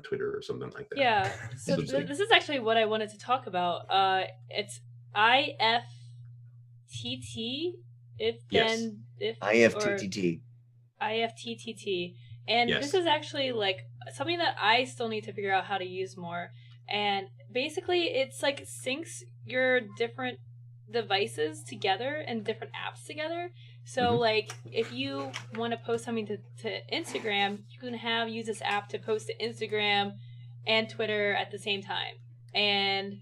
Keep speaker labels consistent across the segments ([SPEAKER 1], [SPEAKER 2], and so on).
[SPEAKER 1] Twitter or something like that.
[SPEAKER 2] Yeah. So this is actually what I wanted to talk about. It's IFTT.
[SPEAKER 3] IFTTT.
[SPEAKER 2] IFTTT. And this is actually like something that I still need to figure out how to use more. And basically, it's like syncs your different devices together and different apps together. So like if you want to post something to Instagram, you can use this app to post to Instagram and Twitter at the same time. And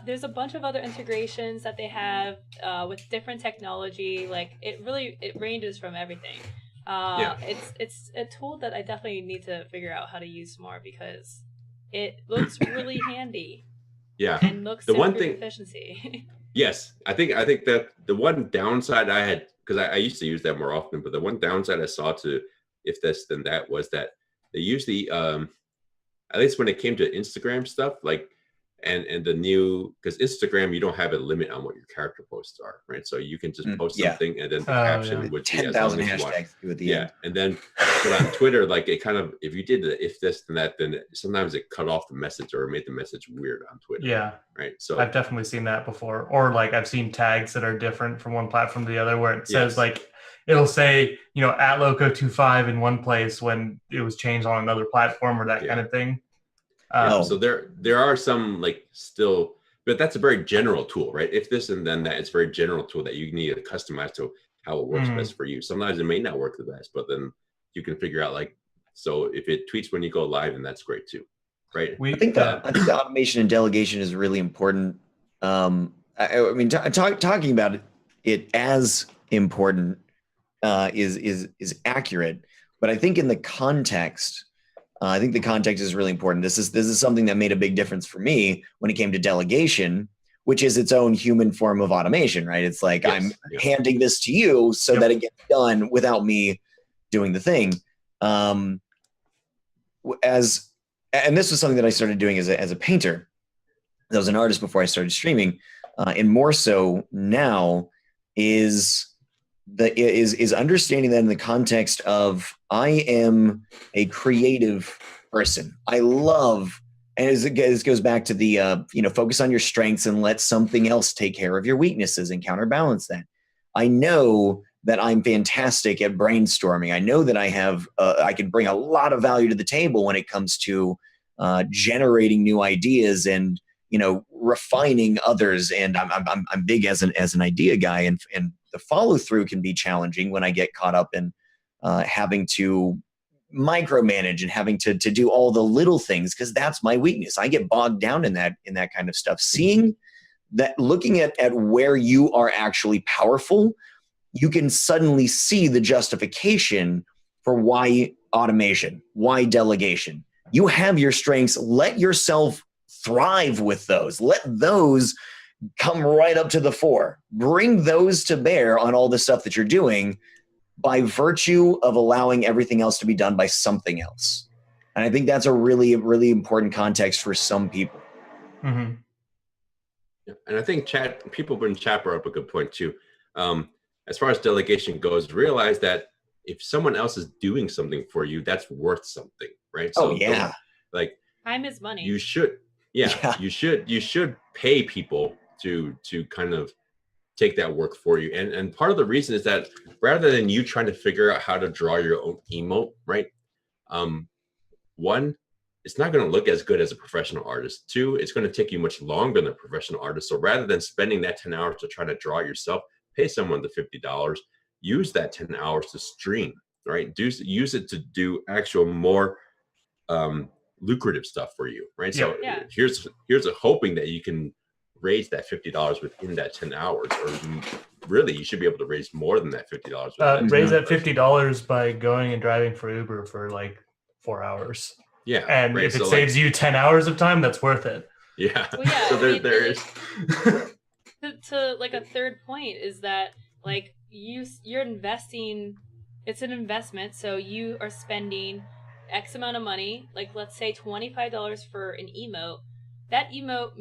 [SPEAKER 2] there's a bunch of other integrations that they have with different technology. Like it ranges from everything. It's a tool that I definitely need to figure out how to use more because it looks really handy.
[SPEAKER 1] Yeah,
[SPEAKER 2] and looks to improve efficiency.
[SPEAKER 1] Yes, I think that the one downside I had, because I used to use that more often, but the one downside I saw to if this then that was that they usually at least when it came to Instagram stuff, like and the new, because Instagram, you don't have a limit on what your character posts are, right? So you can just post something and then the caption would be
[SPEAKER 3] 10,000 hashtags at the end.
[SPEAKER 1] And then but on Twitter, like it kind of, if you did the if this then that, then sometimes it cut off the message or made the message weird on Twitter.
[SPEAKER 4] Yeah.
[SPEAKER 1] Right. So
[SPEAKER 4] I've definitely seen that before. Or like I've seen tags that are different from one platform to the other where it says like, it'll say, @Loco25 in one place when it was changed on another platform or that kind of thing.
[SPEAKER 1] So there are some like still, but that's a very general tool, right? If this and then that, it's a very general tool that you need to customize to how it works best for you. Sometimes it may not work the best, but then you can figure out like, so if it tweets when you go live, then that's great too, right?
[SPEAKER 3] I think the automation and delegation is really important. I mean, talking about it as important is accurate, but I think in the context. I think the context is really important. This is something that made a big difference for me when it came to delegation, which is its own human form of automation, right? It's like I'm handing this to you so that it gets done without me doing the thing. And this was something that I started doing as a painter. I was an artist before I started streaming, and more so now is understanding that in the context of I am a creative person. I love, and this goes back to the focus on your strengths and let something else take care of your weaknesses and counterbalance that. I know that I'm fantastic at brainstorming. I know that I can bring a lot of value to the table when it comes to generating new ideas and refining others. And I'm big as an idea guy, and the follow through can be challenging when I get caught up in having to micromanage and having to do all the little things, because that's my weakness. I get bogged down in that kind of stuff. Seeing that, looking at where you are actually powerful, you can suddenly see the justification for why automation, why delegation. You have your strengths. Let yourself thrive with those. Let those come right up to the fore. Bring those to bear on all the stuff that you're doing by virtue of allowing everything else to be done by something else. And I think that's a really, really important context for some people.
[SPEAKER 1] Mm-hmm. Yeah. And I think people in chat brought up a good point too. As far as delegation goes, realize that if someone else is doing something for you, that's worth something, right? So like
[SPEAKER 2] time is money.
[SPEAKER 1] You should, you should pay people to kind of take that work for you. And part of the reason is that rather than you trying to figure out how to draw your own emote, right? One, it's not going to look as good as a professional artist. Two, it's going to take you much longer than a professional artist. So rather than spending that 10 hours to try to draw it yourself, pay someone the $50, use that 10 hours to stream, right? Use it to do actual more lucrative stuff for you, right? So here's a hoping that you can raise that $50 within that 10 hours, or really you should be able to raise more than that $50.
[SPEAKER 4] Raise that $50 by going and driving for Uber for like 4 hours.
[SPEAKER 1] Yeah.
[SPEAKER 4] And if it saves you 10 hours of time, that's worth it.
[SPEAKER 1] Yeah.
[SPEAKER 2] Well, yeah,
[SPEAKER 1] so there is
[SPEAKER 2] to like a third point is that like you're investing, it's an investment, so you are spending X amount of money, like let's say $25 for an emote. That emote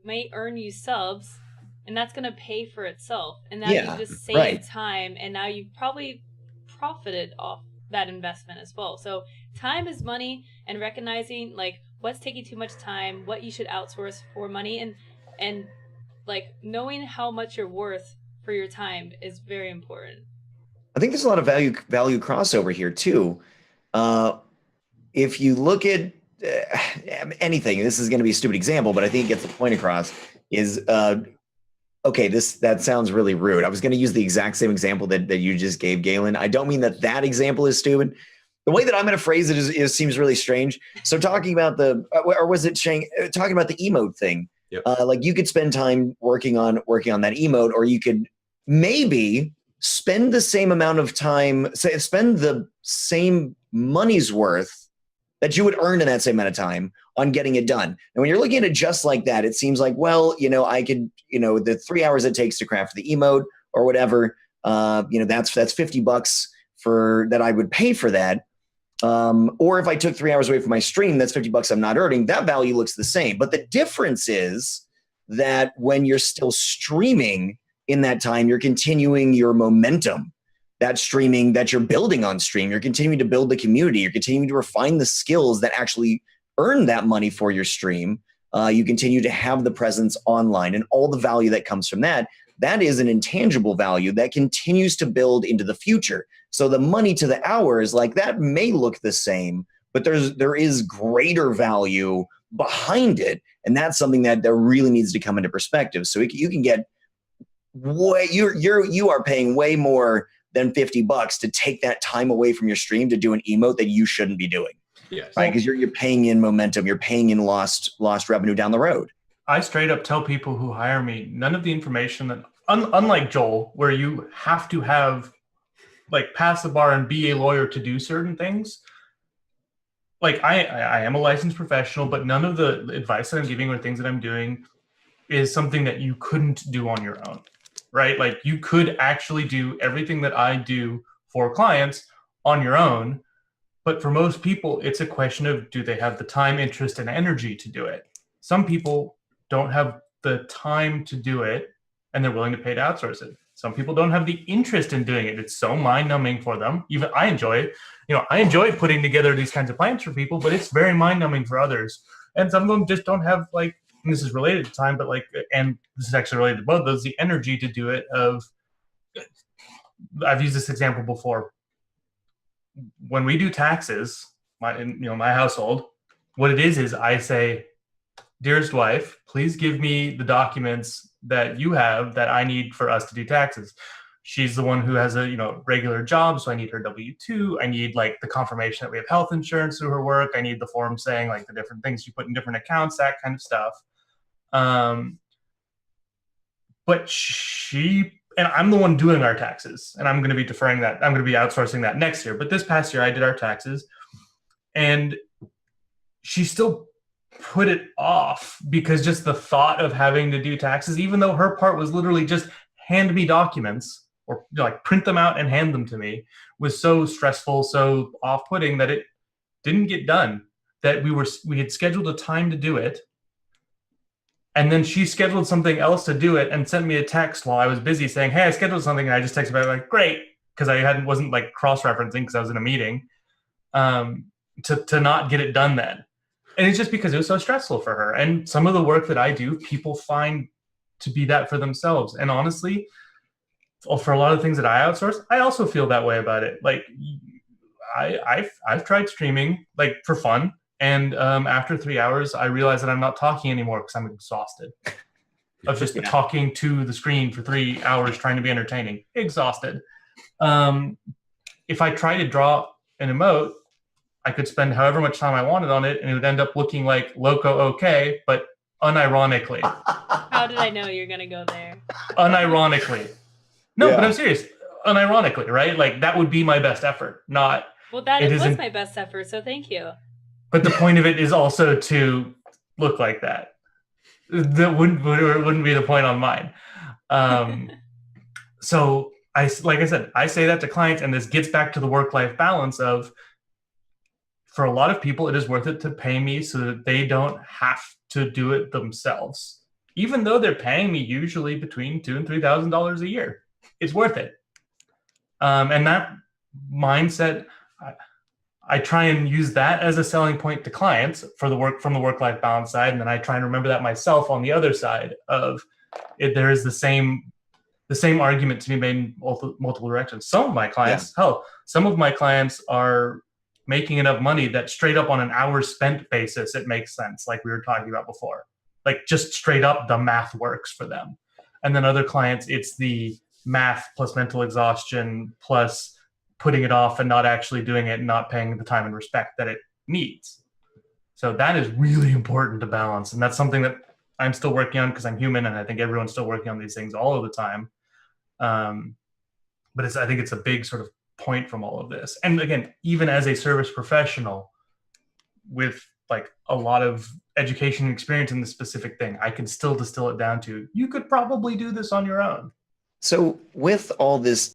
[SPEAKER 2] may earn you subs, and that's going to pay for itself. And now you just saved time, and now you've probably profited off that investment as well. So time is money, and recognizing like what's taking too much time, what you should outsource for money, and like knowing how much you're worth for your time is very important.
[SPEAKER 3] I think there's a lot of value crossover here too. If you look at anything, this is going to be a stupid example, but I think it gets the point across. Is okay, that sounds really rude. I was going to use the exact same example that you just gave, Galen. I don't mean that example is stupid. The way that I'm going to phrase it seems really strange. So talking about or was it Sheng talking about the emote thing?
[SPEAKER 1] Yep.
[SPEAKER 3] Like you could spend time working on that emote, or you could maybe spend the same amount of time, spend the same money's worth that you would earn in that same amount of time on getting it done. And when you're looking at it just like that, it seems like, well, I could, the 3 hours it takes to craft the emote or whatever, that's $50 for that I would pay for that. Or if I took 3 hours away from my stream, that's $50 I'm not earning. That value looks the same. But the difference is that when you're still streaming in that time, you're continuing your momentum. That streaming that you're building on stream, you're continuing to build the community, you're continuing to refine the skills that actually earn that money for your stream. You continue to have the presence online and all the value that comes from that. That is an intangible value that continues to build into the future. So the money to the hours, like that may look the same, but there is greater value behind it. And that's something that really needs to come into perspective. So you can get you are paying way more than $50 to take that time away from your stream to do an emote that you shouldn't be doing.
[SPEAKER 1] Yes.
[SPEAKER 3] Right? Because you're paying in momentum, you're paying in lost revenue down the road.
[SPEAKER 4] I straight up tell people who hire me, none of the information that, unlike Joel, where you have to have like pass the bar and be a lawyer to do certain things. Like I am a licensed professional, but none of the advice that I'm giving or things that I'm doing is something that you couldn't do on your own. Right? Like you could actually do everything that I do for clients on your own. But for most people, it's a question of, do they have the time, interest, and energy to do it? Some people don't have the time to do it and they're willing to pay to outsource it. Some people don't have the interest in doing it. It's so mind-numbing for them. Even I enjoy it. I enjoy putting together these kinds of plans for people, but it's very mind-numbing for others. And some of them just don't have like, and this is related to time, but like, and this is actually related to both of those, the energy to do it. I've used this example before. When we do taxes, my household, what it is I say, dearest wife, please give me the documents that you have that I need for us to do taxes. She's the one who has a regular job, so I need her W-2. I need like the confirmation that we have health insurance through her work. I need the form saying like the different things you put in different accounts, that kind of stuff. But and I'm the one doing our taxes, and I'm going to be deferring that. I'm going to be outsourcing that next year. But this past year, I did our taxes, and she still put it off because just the thought of having to do taxes, even though her part was literally just hand me documents or like print them out and hand them to me, was so stressful, so off-putting that it didn't get done. That we had scheduled a time to do it. And then she scheduled something else to do it and sent me a text while I was busy saying, hey, I scheduled something. And I just texted back like, great. Because I wasn't like cross-referencing because I was in a meeting to not get it done then. And it's just because it was so stressful for her. And some of the work that I do, people find to be that for themselves. And honestly, for a lot of things that I outsource, I also feel that way about it. Like I've tried streaming like for fun. And after 3 hours, I realized that I'm not talking anymore because I'm exhausted of just talking to the screen for 3 hours trying to be entertaining. Exhausted. If I try to draw an emote, I could spend however much time I wanted on it, and it would end up looking like Loco OK, but unironically.
[SPEAKER 2] How did I know you're going to go there?
[SPEAKER 4] Unironically. No, but I'm serious. Unironically, right? Like that would be my best effort, not...
[SPEAKER 2] Well, that was my best effort, so thank you.
[SPEAKER 4] But the point of it is also to look like that. That wouldn't be the point on mine. So like I said, I say that to clients, and this gets back to the work-life balance of, for a lot of people, it is worth it to pay me so that they don't have to do it themselves. Even though they're paying me usually between $2,000 and $3,000 a year, it's worth it. And that mindset, I try and use that as a selling point to clients for the work from the work-life balance side. And then I try and remember that myself on the other side of it. There is the same argument to be made in multiple directions. Some of my clients, some of my clients are making enough money that straight up on an hour spent basis, it makes sense. Like we were talking about before, like just straight up the math works for them. And then other clients, it's the math plus mental exhaustion plus putting it off and not actually doing it and not paying the time and respect that it needs. So that is really important to balance. And that's something that I'm still working on because I'm human, and I think everyone's still working on these things all of the time. But I think it's a big sort of point from all of this. And again, even as a service professional with like a lot of education and experience in this specific thing, I can still distill it down to, you could probably do this on your own.
[SPEAKER 3] So with all this